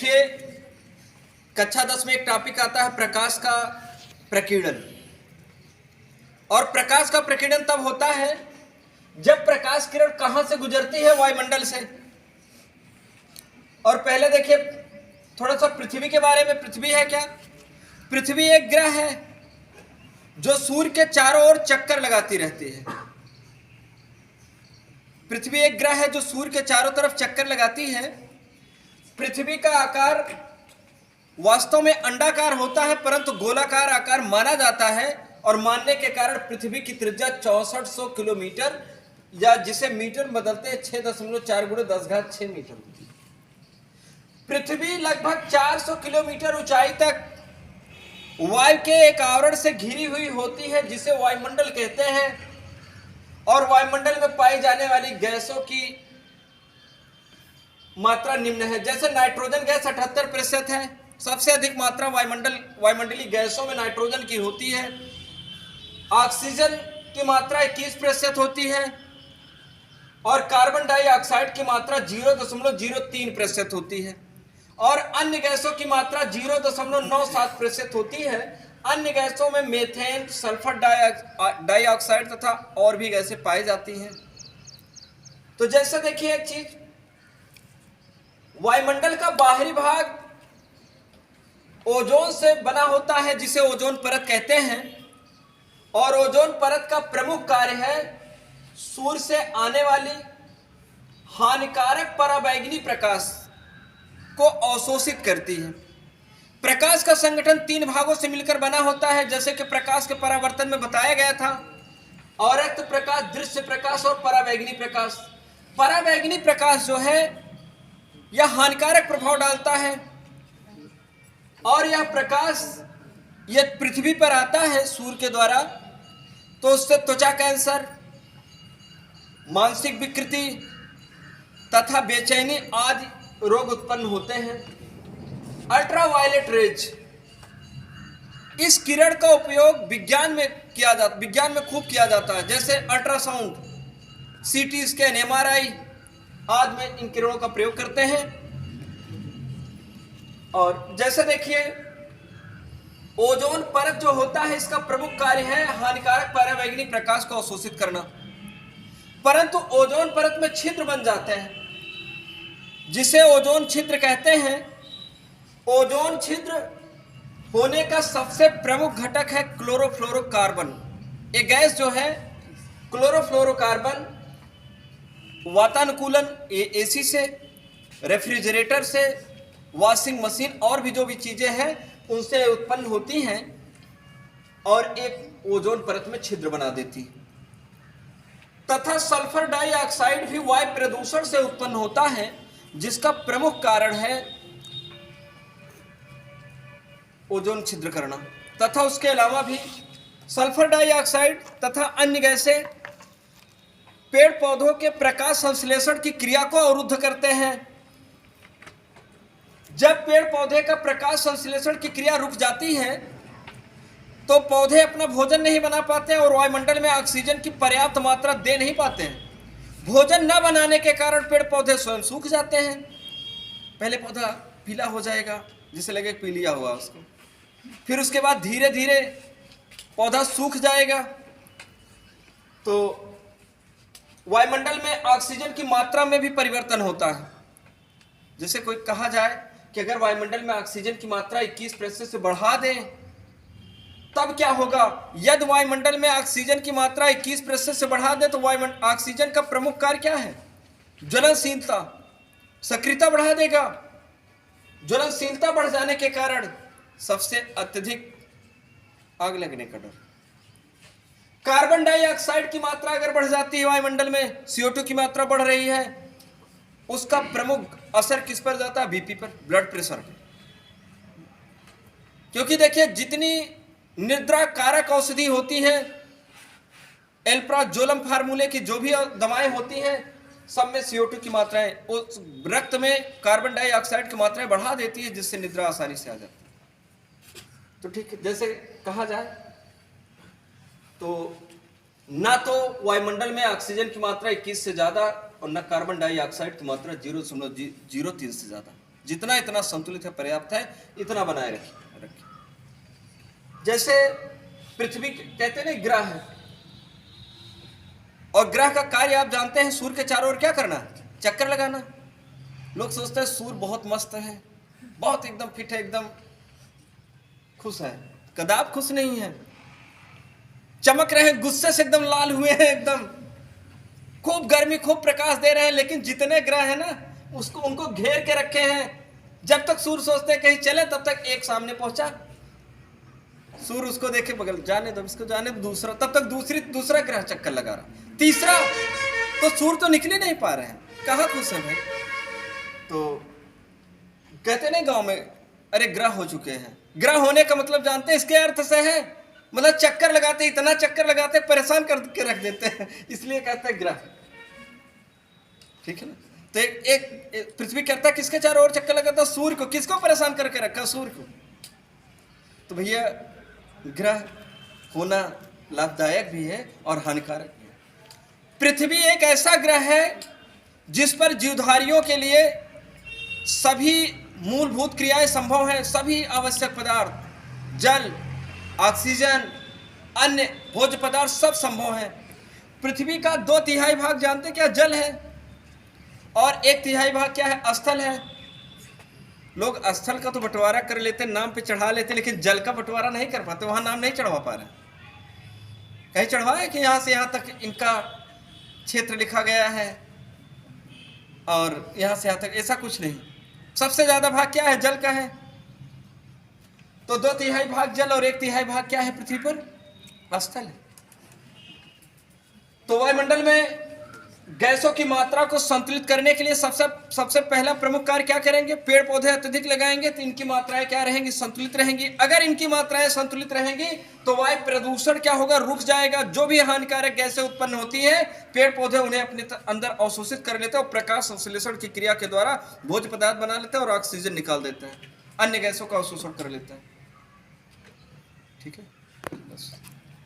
देखिए कक्षा 10 में एक टॉपिक आता है प्रकाश का प्रकीर्णन। और प्रकाश का प्रकीर्णन तब होता है जब प्रकाश किरण कहां से गुजरती है, वायुमंडल से। और पहले देखिए थोड़ा सा पृथ्वी के बारे में। पृथ्वी है क्या? पृथ्वी एक ग्रह है जो सूर्य के चारों ओर चक्कर लगाती रहती है। पृथ्वी एक ग्रह है जो सूर्य के चारों तरफ चक्कर लगाती है। पृथ्वी का आकार वास्तव में अंडाकार होता है, परंतु गोलाकार आकार माना जाता है। और मानने के कारण पृथ्वी की त्रिज्या 6400 किलोमीटर, या जिसे मीटर बदलते हैं 6.4 × 10⁻6 मीटर होती है। पृथ्वी लगभग 400 किलोमीटर ऊंचाई तक वायु के एक आवरण से घिरी हुई होती है, जिसे वायुमंडल कहते हैं। और वायुमंडल में पाई जाने वाली गैसों की मात्रा निम्न है। जैसे नाइट्रोजन गैस 78% है, सबसे अधिक मात्रा वायुमंडलीय गैसों में नाइट्रोजन की होती है। ऑक्सीजन की मात्रा 21% होती है और कार्बन डाइऑक्साइड की मात्रा 0.03% होती है। और अन्य गैसों की मात्रा 0.97% होती है। अन्य गैसों में मीथेन, सल्फर डाइऑक्साइड तथा और भी गैसें पाई जाती हैं। तो जैसे देखिए एक चीज, वायुमंडल का बाहरी भाग ओजोन से बना होता है, जिसे ओजोन परत कहते हैं। और ओजोन परत का प्रमुख कार्य है सूर्य से आने वाली हानिकारक पराबैंगनी प्रकाश को अवशोषित करती है। प्रकाश का संगठन 3 भागों से मिलकर बना होता है, जैसे कि प्रकाश के परावर्तन में बताया गया था। अवरक्त प्रकाश, दृश्य प्रकाश और पराबैंगनी प्रकाश। पराबैंगनी प्रकाश जो है यह हानिकारक प्रभाव डालता है, और यह प्रकाश यदि पृथ्वी पर आता है सूर्य के द्वारा तो उससे त्वचा कैंसर, मानसिक विकृति तथा बेचैनी आदि रोग उत्पन्न होते हैं। अल्ट्रावायलेट रेज, इस किरण का उपयोग विज्ञान में खूब किया जाता है। जैसे अल्ट्रासाउंड, सीटी स्कैन, एमआरआई आदि में इन किरणों का प्रयोग करते हैं। और जैसे देखिए ओजोन परत जो होता है, इसका प्रमुख कार्य है हानिकारक पराबैंगनी प्रकाश को अवशोषित करना। परंतु ओजोन परत में छिद्र बन जाते हैं, जिसे ओजोन छिद्र कहते हैं। ओजोन छिद्र होने का सबसे प्रमुख घटक है क्लोरोफ्लोरोकार्बन। ये गैस जो है क्लोरोफ्लोरोकार्बन वातानुकूलन, एसी से, रेफ्रिजरेटर से, वॉशिंग मशीन और भी जो भी चीजें हैं उनसे उत्पन्न होती हैं और एक ओजोन परत में छिद्र बना देती है। तथा सल्फर डाइऑक्साइड भी वायु प्रदूषण से उत्पन्न होता है, जिसका प्रमुख कारण है ओजोन छिद्र करना। तथा उसके अलावा भी सल्फर डाइऑक्साइड तथा अन्य गैसें पेड़ पौधों के प्रकाश संश्लेषण की क्रिया को अवरुद्ध करते हैं। जब पेड़ पौधे का प्रकाश संश्लेषण की क्रिया रुक जाती है तो पौधे अपना भोजन नहीं बना पाते हैं और वायुमंडल में ऑक्सीजन की पर्याप्त मात्रा दे नहीं पाते हैं। भोजन न बनाने के कारण पेड़ पौधे स्वयं सूख जाते हैं। पहले पौधा पीला हो जाएगा, जिसे लगे पी लिया हुआ उसको, फिर उसके बाद धीरे धीरे पौधा सूख जाएगा। तो वायुमंडल में ऑक्सीजन की मात्रा में भी परिवर्तन होता है। जैसे कोई कहा जाए कि अगर वायुमंडल में ऑक्सीजन की मात्रा 21% से बढ़ा दें तब क्या होगा। यदि वायुमंडल में ऑक्सीजन की मात्रा 21% से बढ़ा दें तो ऑक्सीजन का प्रमुख कार्य क्या है? ज्वलनशीलता, सक्रियता बढ़ा देगा। ज्वलनशीलता बढ़ जाने के कारण सबसे अत्यधिक आग लगने का डर। कार्बन डाइऑक्साइड की मात्रा अगर बढ़ जाती है वायुमंडल में, CO2 की मात्रा बढ़ रही है, उसका प्रमुख असर किस पर जाता है? बीपी पर, ब्लड प्रेशर पर। क्योंकि देखिए जितनी निद्रा कारक औषधि होती है, एल्प्राजोलम फार्मूले की जो भी दवाएं होती हैं, सब में CO2 की मात्राएं उस रक्त में कार्बन डाइऑक्साइड की मात्राएं बढ़ा देती है, जिससे निद्रा आसानी से आ जाती है। तो ठीक है, जैसे कहा जाए तो ना तो वायुमंडल में ऑक्सीजन की मात्रा 21 से ज्यादा और न कार्बन डाइऑक्साइड की मात्रा 0.03 से ज्यादा। जितना इतना संतुलित है, पर्याप्त है, इतना बनाए रखिए। जैसे पृथ्वी कहते हैं ना ग्रह है, और ग्रह का कार्य आप जानते हैं, सूर्य के चारों ओर क्या करना, चक्कर लगाना। लोग सोचते हैं सूर्य बहुत मस्त है, बहुत एकदम फिट है, एकदम खुश है। कदाप खुश नहीं है, चमक रहे हैं, गुस्से से एकदम लाल हुए हैं, एकदम खूब गर्मी, खूब प्रकाश दे रहे हैं। लेकिन जितने ग्रह है ना, उसको उनको घेर के रखे हैं। जब तक सूर्य सोचते हैं कहीं चले, तब तक एक सामने पहुंचा, सूर्य उसको देखे बगल, जाने दो इसको, जाने दो दूसरा, तब तक दूसरा ग्रह चक्कर लगा रहा, तीसरा, तो सूर्य तो निकल ही नहीं पा रहे हैं, कहाँ खुश है भाई। तो कहते नहीं गांव में, अरे ग्रह हो चुके हैं। ग्रह होने का मतलब जानते हैं, इसके अर्थ से है मतलब चक्कर लगाते, इतना चक्कर लगाते, परेशान करके रख देते हैं, इसलिए कहते हैं ग्रह। ठीक है ना। तो एक पृथ्वी कहता है किसके चारों ओर चक्कर लगाता, सूर्य को। किसको परेशान करके रखा, सूर्य को। तो भैया ग्रह होना लाभदायक भी है और हानिकारक भी है। पृथ्वी एक ऐसा ग्रह है जिस पर जीवधारियों के लिए सभी मूलभूत क्रियाएं संभव हैं। सभी आवश्यक पदार्थ, जल, ऑक्सीजन, अन्य भोज्य पदार्थ सब संभव हैं। पृथ्वी का 2/3 भाग जानते क्या, जल है, और 1/3 भाग क्या है, स्थल है। लोग स्थल का तो बंटवारा कर लेते, नाम पे चढ़ा लेते, लेकिन जल का बंटवारा नहीं कर पाते, वहां नाम नहीं चढ़वा पा रहे। कहीं चढ़वाए कि यहां से यहां तक इनका क्षेत्र लिखा गया है और यहां से यहां तक, ऐसा कुछ नहीं। सबसे ज्यादा भाग क्या है, जल का है। तो 2/3 भाग जल और 1/3 भाग क्या है पृथ्वी पर, स्थल है। तो वायुमंडल में गैसों की मात्रा को संतुलित करने के लिए सबसे पहला प्रमुख कार्य क्या करेंगे, पेड़ पौधे अत्यधिक लगाएंगे तो इनकी मात्राएं क्या रहेंगी, संतुलित रहेंगी। अगर इनकी मात्राएं संतुलित रहेंगी तो वायु प्रदूषण क्या होगा, रुक जाएगा। जो भी हानिकारक गैसें उत्पन्न होती है, पेड़ पौधे उन्हें अपने अंदर अवशोषित कर लेते हैं और प्रकाश संश्लेषण की क्रिया के द्वारा भोज्य पदार्थ बना लेते हैं और ऑक्सीजन निकाल देते हैं, अन्य गैसों का अवशोषण कर लेते हैं। ठीक है, बस।